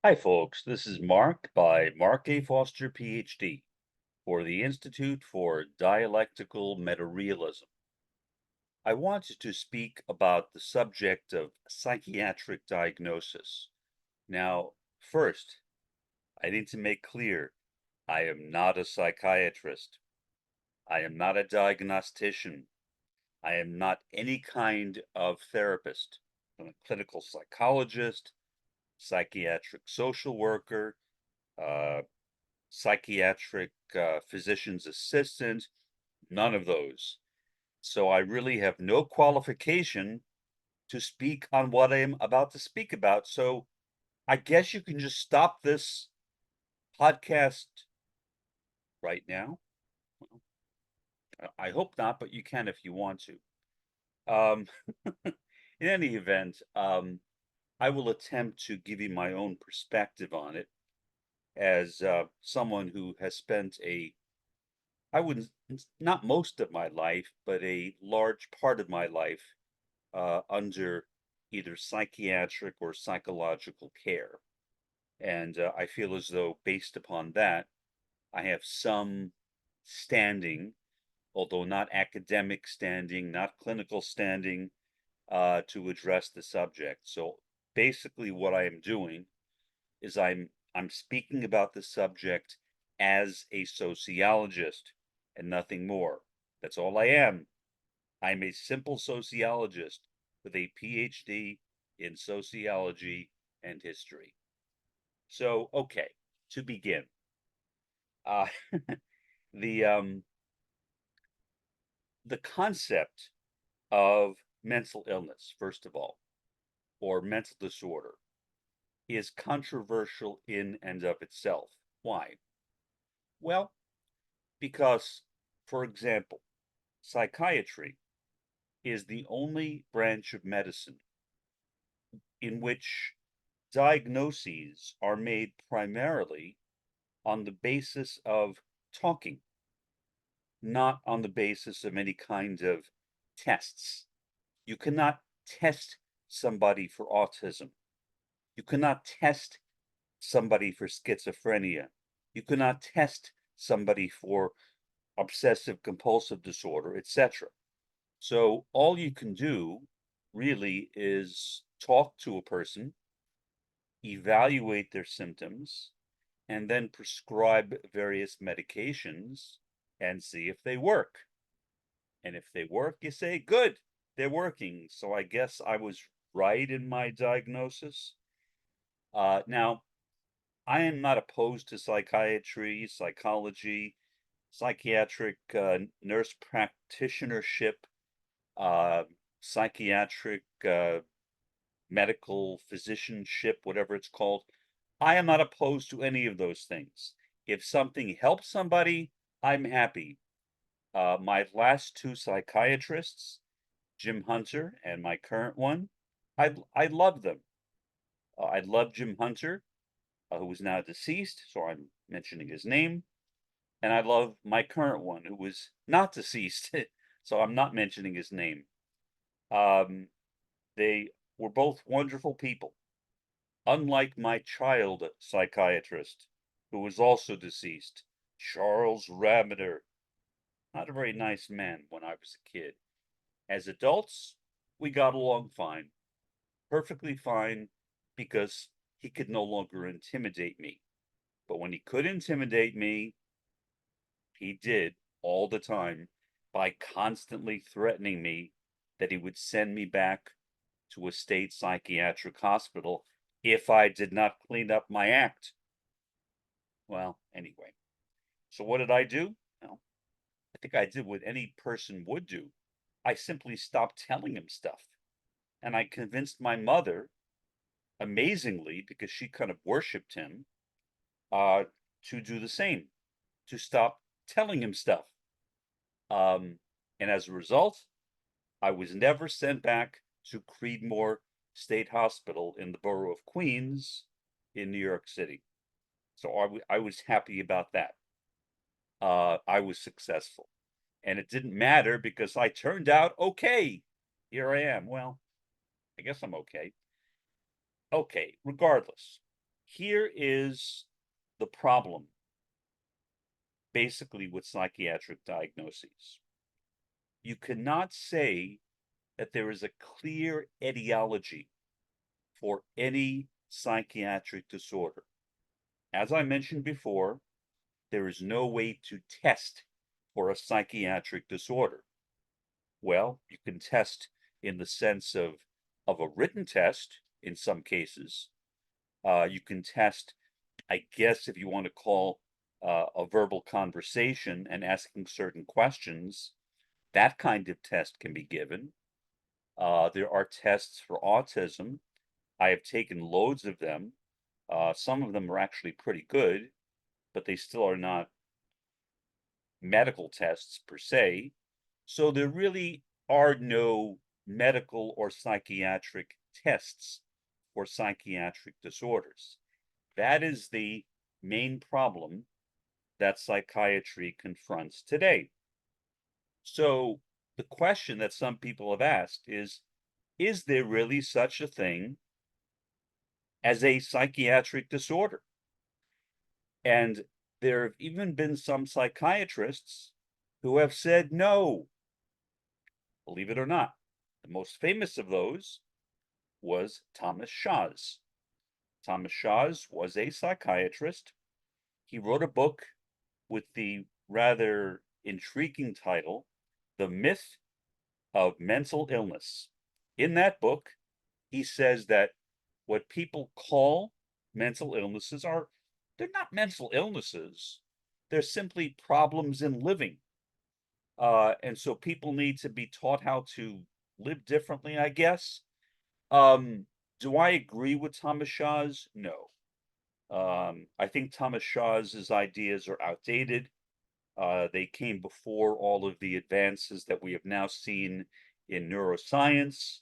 Hi, folks. This is Mark by Mark A. Foster, Ph.D., for the Institute for Dialectical Metarealism. I wanted to speak about the subject of psychiatric diagnosis. Now, first, I need to make clear I am not a psychiatrist. I am not a diagnostician. I am not any kind of therapist. I'm a clinical psychologist, psychiatric social worker, uh, psychiatric physician's assistant, none of those. So I really have no qualification to speak on what I am about to speak about. So I guess you can just stop this podcast right now. I hope not, but you can if you want to. Um, in any event, I will attempt to give you my own perspective on it as someone who has spent I wouldn't, not most of my life, but a large part of my life under either psychiatric or psychological care. And I feel as though, based upon that, I have some standing, although not academic standing, not clinical standing, to address the subject. So basically, what I am doing is I'm speaking about the subject as a sociologist and nothing more. That's all I am. I'm a simple sociologist with a PhD in sociology and history. So, okay, to begin, uh, the um, the concept of mental illness, first of all, or mental disorder, is controversial in and of itself. Why? Well, because, for example, psychiatry is the only branch of medicine in which diagnoses are made primarily on the basis of talking, not on the basis of any kind of tests. You cannot test somebody for autism. You cannot test somebody for schizophrenia. You cannot test somebody for obsessive compulsive disorder, etc. So all you can do really is talk to a person, evaluate their symptoms, and then prescribe various medications and see if they work. And if they work, you say, good, they're working. So I guess I was right in my diagnosis. Now, I am not opposed to psychiatry, psychology, psychiatric nurse practitionership, uh, psychiatric medical physicianship, whatever it's called. I am not opposed to any of those things. If something helps somebody, I'm happy. My last two psychiatrists, Jim Hunter and my current one, I love them. I love Jim Hunter, who is now deceased, so I'm mentioning his name, and I love my current one, who is not deceased, so I'm not mentioning his name. Um, they were both wonderful people, unlike my child psychiatrist, who was also deceased, Charles Rabiner. Not a very nice man when I was a kid. As adults, we got along fine, perfectly fine, because he could no longer intimidate me. But when he could intimidate me, he did all the time by constantly threatening me that he would send me back to a state psychiatric hospital if I did not clean up my act. Well, anyway, so what did I do? Well, I think I did what any person would do. I simply stopped telling him stuff. And I convinced my mother, amazingly, because she kind of worshipped him, uh, to do the same, to stop telling him stuff. Um, and as a result, I was never sent back to Creedmoor State Hospital in the borough of Queens in New York City. So I was happy about that. I was successful. And it didn't matter because I turned out okay. Here I am. Well, I guess I'm okay. Okay, regardless. Here is the problem, basically, with psychiatric diagnoses. You cannot say that there is a clear etiology for any psychiatric disorder. As I mentioned before, there is no way to test for a psychiatric disorder. Well, you can test in the sense of a written test in some cases. You can test, I guess, if you want to call a verbal conversation and asking certain questions, that kind of test can be given. There are tests for autism. I have taken loads of them. Some of them are actually pretty good, but they still are not medical tests per se. So there really are no medical or psychiatric tests for psychiatric disorders. That is the main problem that psychiatry confronts today. So the question that some people have asked is there really such a thing as a psychiatric disorder? And there have even been some psychiatrists who have said no, believe it or not. The most famous of those was Thomas Szasz. Thomas Szasz was a psychiatrist. He wrote a book with the rather intriguing title, The Myth of Mental Illness. In that book, he says that what people call mental illnesses they're not mental illnesses. They're simply problems in living. And so people need to be taught how to live differently, I guess. Do I agree with Thomas Szasz? No. I think Thomas Szasz's ideas are outdated. They came before all of the advances that we have now seen in neuroscience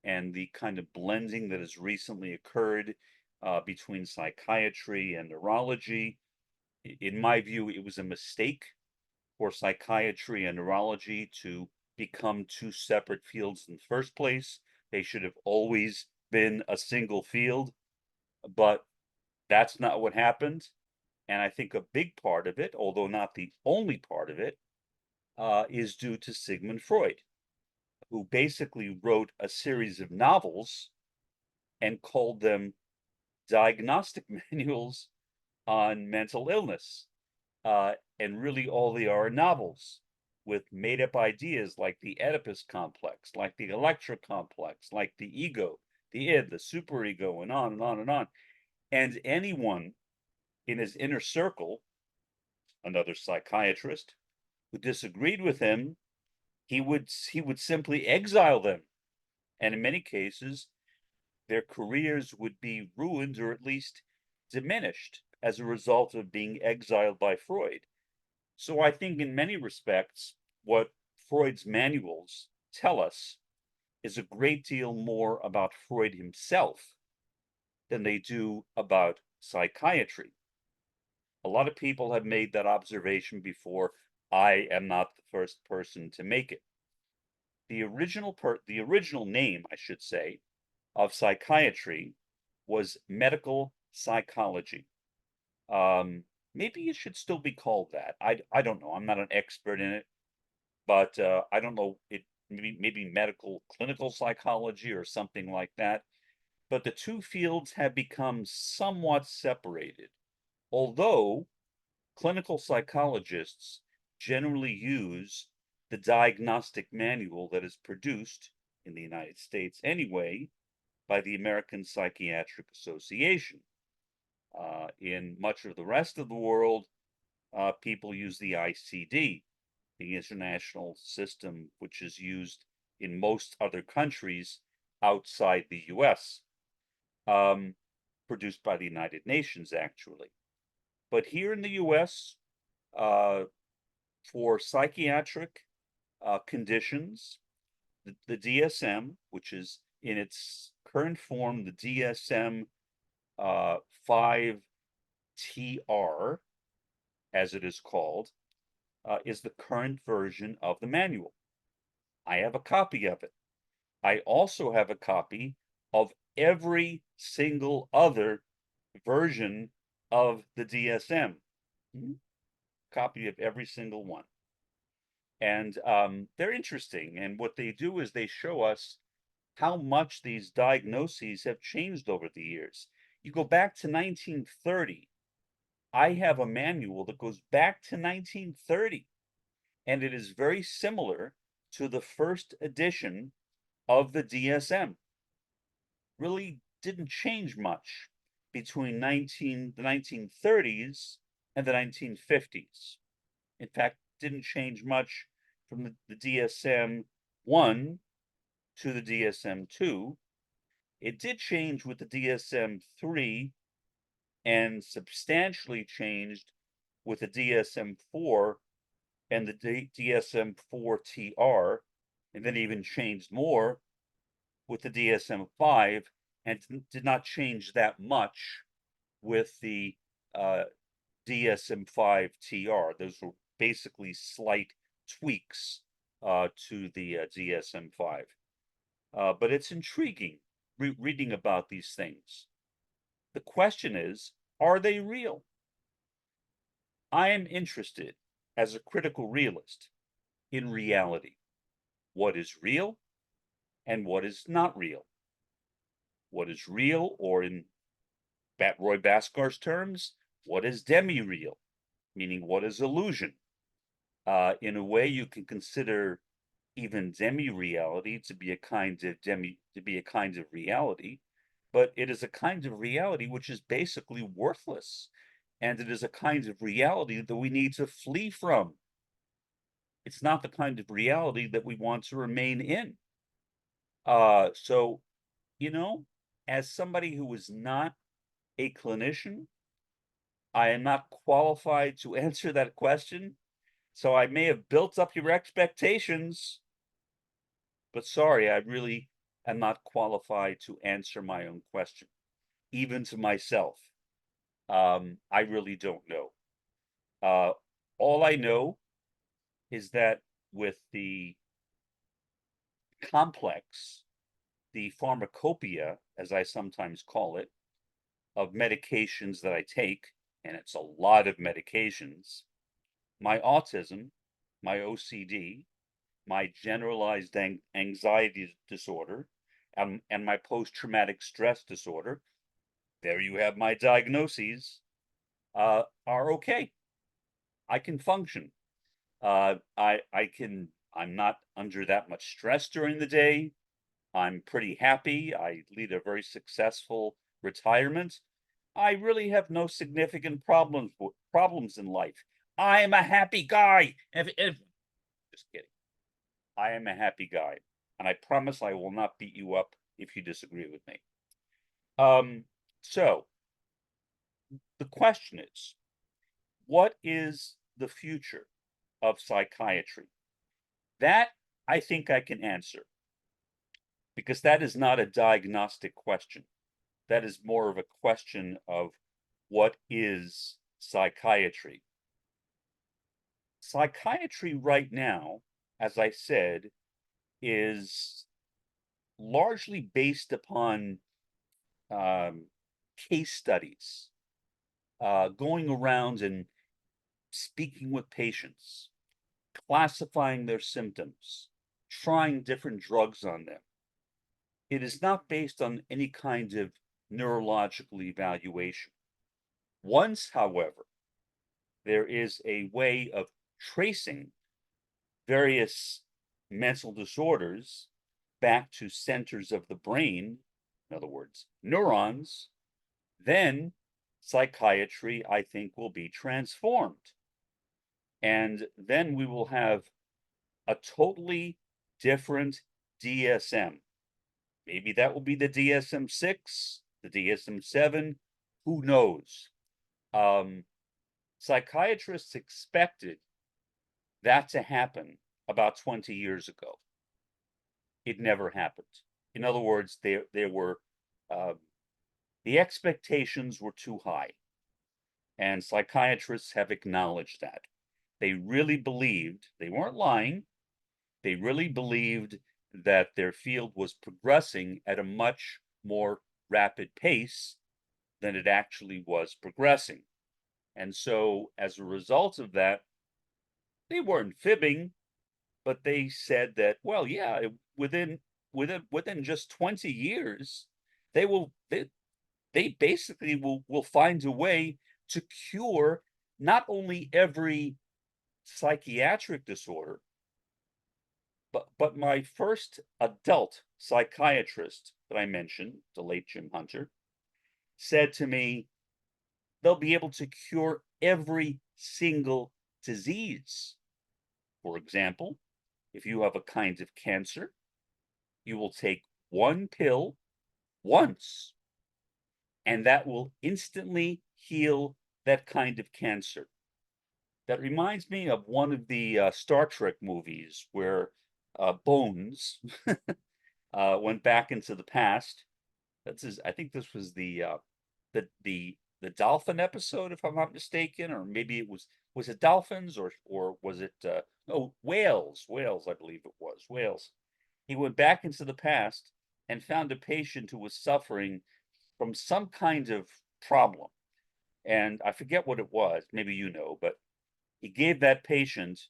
and the kind of blending that has recently occurred between psychiatry and neurology. In my view, it was a mistake for psychiatry and neurology to become two separate fields in the first place. They should have always been a single field, but that's not what happened. And I think a big part of it, although not the only part of it, is due to Sigmund Freud, who basically wrote a series of novels and called them diagnostic manuals on mental illness. And really all they are novels with made-up ideas like the Oedipus complex, like the Electra complex, like the ego, the id, the superego, and on and on and on. And anyone in his inner circle, another psychiatrist, who disagreed with him, he would simply exile them. And in many cases, their careers would be ruined or at least diminished as a result of being exiled by Freud. So I think in many respects, what Freud's manuals tell us is a great deal more about Freud himself than they do about psychiatry. A lot of people have made that observation before. I am not the first person to make it. The original name, I should say, of psychiatry was medical psychology. Maybe it should still be called that. I don't know. I'm not an expert in it, but I don't know. It maybe medical clinical psychology or something like that. But the two fields have become somewhat separated, although clinical psychologists generally use the diagnostic manual that is produced in the United States anyway by the American Psychiatric Association. In much of the rest of the world, people use the ICD, the international system, which is used in most other countries outside the US, produced by the United Nations, actually. But here in the US, for psychiatric conditions, the DSM, which is in its current form, the DSM 5TR, as it is called, is the current version of the manual. I have a copy of it. I also have a copy of every single other version of the DSM. Copy of every single one. And they're interesting. And what they do is they show us how much these diagnoses have changed over the years. You go back to 1930. I have a manual that goes back to 1930, and it is very similar to the first edition of the DSM. Really didn't change much between the 1930s and the 1950s. In fact, didn't change much from the DSM 1 to the DSM 2. It did change with the DSM 3 and substantially changed with the DSM 4 and the DSM 4 TR, and then even changed more with the DSM 5, and did not change that much with the DSM 5 TR. Those were basically slight tweaks to the DSM 5. But it's intriguing reading about these things. The question is, are they real? I am interested, as a critical realist, in reality. What is real and what is not real? What is real, or in Roy Baskar's terms, what is demi-real? Meaning, what is illusion? In a way, you can consider even demi-reality to be a kind of reality, but it is a kind of reality which is basically worthless, and it is a kind of reality that we need to flee from. It's not the kind of reality that we want to remain in. So, as somebody who is not a clinician, I am not qualified to answer that question. So I may have built up your expectations, but sorry, I really am not qualified to answer my own question, even to myself. I really don't know. All I know is that with the complex, the pharmacopoeia, as I sometimes call it, of medications that I take, and it's a lot of medications, my autism, my OCD, my generalized anxiety disorder, and my post-traumatic stress disorder, there you have my diagnoses, are okay. I can function. I'm not under that much stress during the day. I'm pretty happy. I lead a very successful retirement. I really have no significant problems in life. I am a happy guy. Just kidding. I am a happy guy, and I promise I will not beat you up if you disagree with me. So the question is, what is the future of psychiatry? That I think I can answer, because that is not a diagnostic question. That is more of a question of what is psychiatry. Psychiatry right now, as I said, is largely based upon case studies, going around and speaking with patients, classifying their symptoms, trying different drugs on them. It is not based on any kind of neurological evaluation. Once, however, there is a way of tracing various mental disorders back to centers of the brain, in other words, neurons, then psychiatry, I think, will be transformed. And then we will have a totally different DSM. Maybe that will be the DSM-6, the DSM-7, who knows? Psychiatrists expected that to happen about 20 years ago. It never happened. In other words, there were the expectations were too high, and psychiatrists have acknowledged that. They really believed, they weren't lying, they really believed that their field was progressing at a much more rapid pace than it actually was progressing. And so as a result of that, they weren't fibbing, but they said that, well, yeah, within just 20 years, they basically will find a way to cure not only every psychiatric disorder, but my first adult psychiatrist that I mentioned, the late Jim Hunter, said to me, they'll be able to cure every single disease. For example, if you have a kind of cancer, you will take one pill once, and that will instantly heal that kind of cancer. That reminds me of one of the Star Trek movies where Bones went back into the past. I think this was the dolphin episode, if I'm not mistaken, or maybe was it dolphins or was it no, whales? Whales, I believe it was whales. He went back into the past and found a patient who was suffering from some kind of problem, and I forget what it was. Maybe you know, but he gave that patient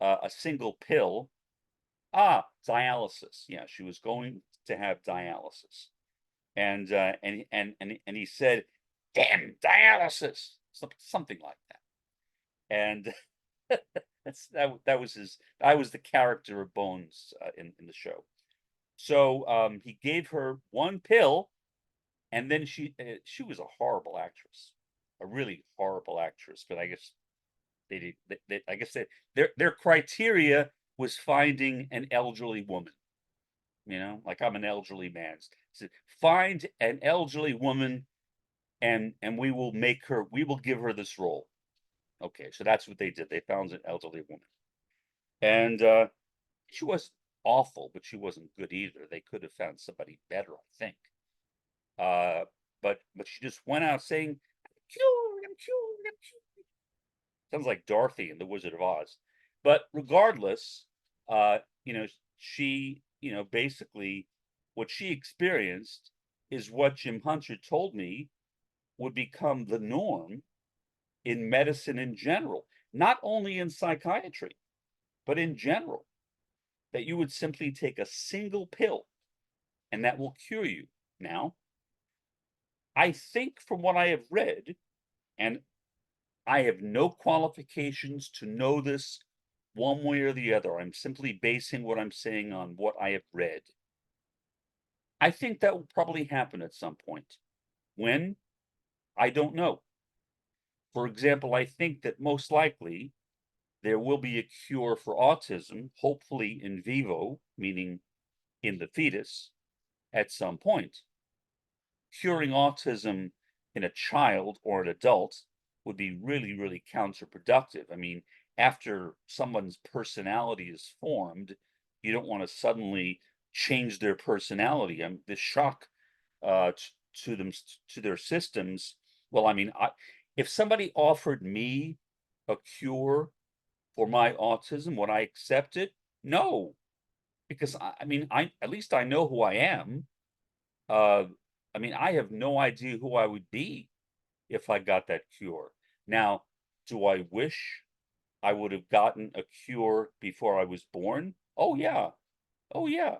a single pill. Dialysis. Yeah, she was going to have dialysis, and he said, "Damn dialysis," something like that. And that was his. I was the character of Bones in the show. So he gave her one pill, and then she was a horrible actress, a really horrible actress. But I guess I guess their criteria was finding an elderly woman. You know, like I'm an elderly man. So find an elderly woman, and we will give her this role. Okay, so that's what they did. They found an elderly woman, and she was awful, but she wasn't good either. They could have found somebody better, I think. Uh, but she just went out saying, "I'm cured, I'm cured, I'm cured." Sounds like Dorothy in The Wizard of Oz. But regardless, you know, she, basically what she experienced is what Jim Hunter told me would become the norm in medicine in general, not only in psychiatry, but in general, that you would simply take a single pill and that will cure you. Now, I think from what I have read, and I have no qualifications to know this one way or the other. I'm simply basing what I'm saying on what I have read. I think that will probably happen at some point. When? I don't know. For example, I think that most likely there will be a cure for autism, hopefully in vivo, meaning in the fetus, at some point. Curing autism in a child or an adult would be really, really counterproductive. I mean, after someone's personality is formed, you don't want to suddenly change their personality. The shock to them, to their systems. Well, I mean, if somebody offered me a cure for my autism, would I accept it? No, because I mean, at least I know who I am. Uh, I mean, I have no idea who I would be if I got that cure. Now, do I wish I would have gotten a cure before I was born? Oh, yeah. Oh, yeah.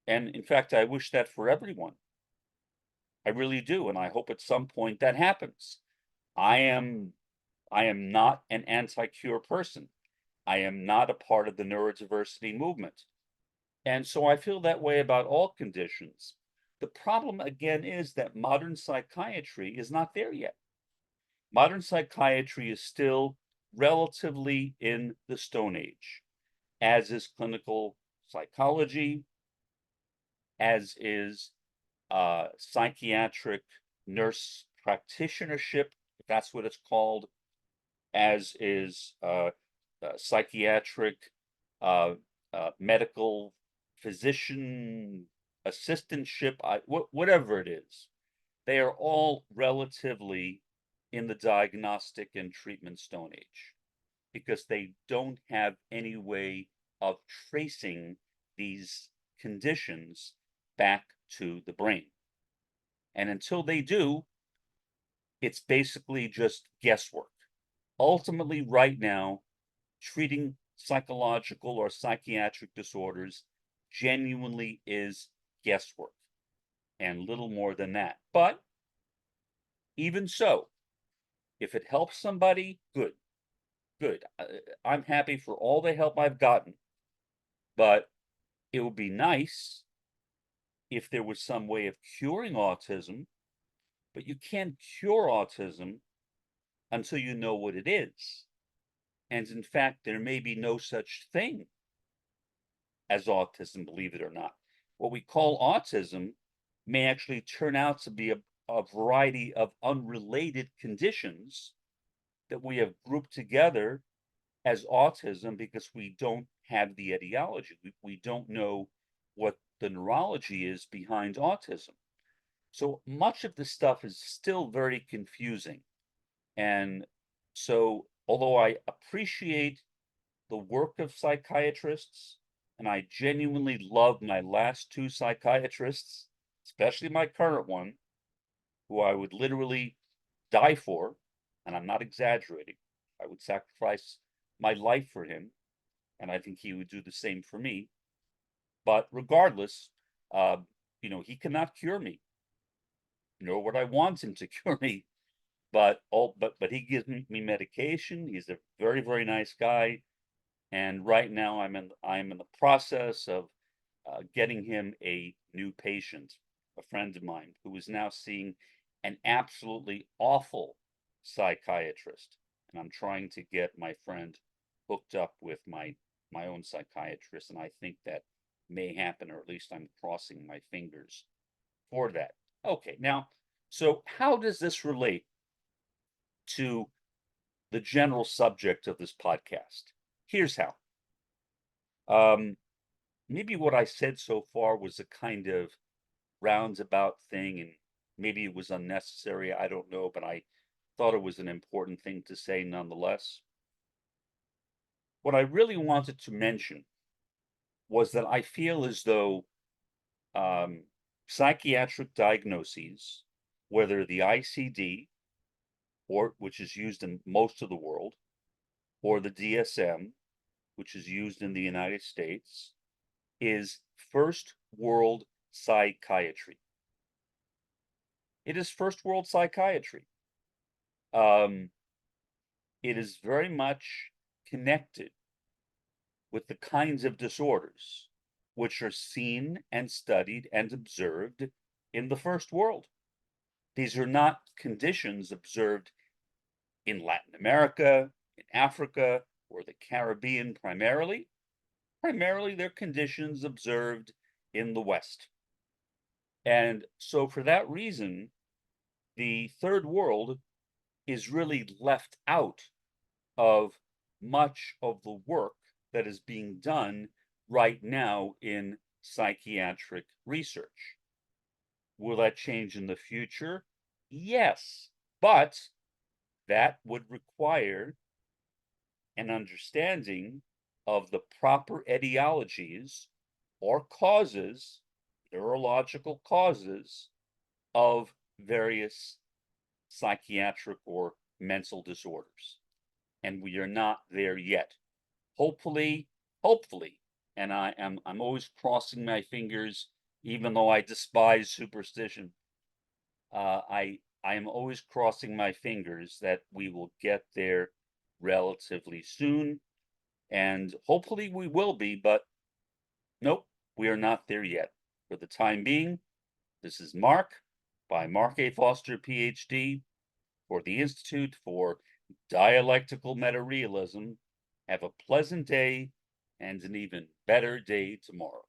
And in fact, I wish that for everyone. I really do. And I hope at some point that happens. I am not an anti-cure person. I am not a part of the neurodiversity movement. And so I feel that way about all conditions. The problem again is that modern psychiatry is not there yet. Modern psychiatry is still relatively in the Stone Age, as is clinical psychology, as is psychiatric nurse practitionership, if that's what it's called, as is psychiatric medical physician assistantship, whatever it is. They are all relatively in the diagnostic and treatment Stone Age because they don't have any way of tracing these conditions back to the brain. And until they do, it's basically just guesswork. Ultimately, right now, treating psychological or psychiatric disorders genuinely is guesswork and little more than that. But even so, if it helps somebody, good, good. I'm happy for all the help I've gotten, but it would be nice if there was some way of curing autism, but you can't cure autism until you know what it is. And in fact, there may be no such thing as autism, believe it or not. What we call autism may actually turn out to be a variety of unrelated conditions that we have grouped together as autism because we don't have the etiology. We don't know what the neurology is behind autism. So much of this stuff is still very confusing. And so, although I appreciate the work of psychiatrists, and I genuinely love my last two psychiatrists, especially my current one, who I would literally die for, and I'm not exaggerating. I would sacrifice my life for him, and I think he would do the same for me. But regardless, uh, he cannot cure me, nor would I want him to cure me. But he gives me medication. He's a very, very nice guy. And right now I'm in the process of getting him a new patient, a friend of mine who is now seeing an absolutely awful psychiatrist. And I'm trying to get my friend hooked up with my own psychiatrist, and I think that may happen, or at least I'm crossing my fingers for that. Okay, now, so how does this relate to the general subject of this podcast? Here's how. Maybe what I said so far was a kind of roundabout thing, and maybe it was unnecessary. I don't know, but I thought it was an important thing to say nonetheless. What I really wanted to mention was that I feel as though um, psychiatric diagnoses, whether the ICD, or which is used in most of the world, or the DSM, which is used in the United States, is first world psychiatry. It is first world psychiatry. It is very much connected with the kinds of disorders which are seen and studied and observed in the first world. These are not conditions observed in Latin America, in Africa, or the Caribbean primarily. Primarily, they're conditions observed in the West. And so for that reason, the third world is really left out of much of the work that is being done right now in psychiatric research. Will that change in the future? Yes, but that would require an understanding of the proper etiologies or causes, neurological causes, of various psychiatric or mental disorders. And we are not there yet. Hopefully, and I'm always crossing my fingers, even though I despise superstition. I am always crossing my fingers that we will get there relatively soon, and hopefully we will be, but nope, we are not there yet. For the time being, this is Mark by Mark A. Foster, Ph.D., for the Institute for Dialectical Meta-Realism. Have a pleasant day and an even better day tomorrow.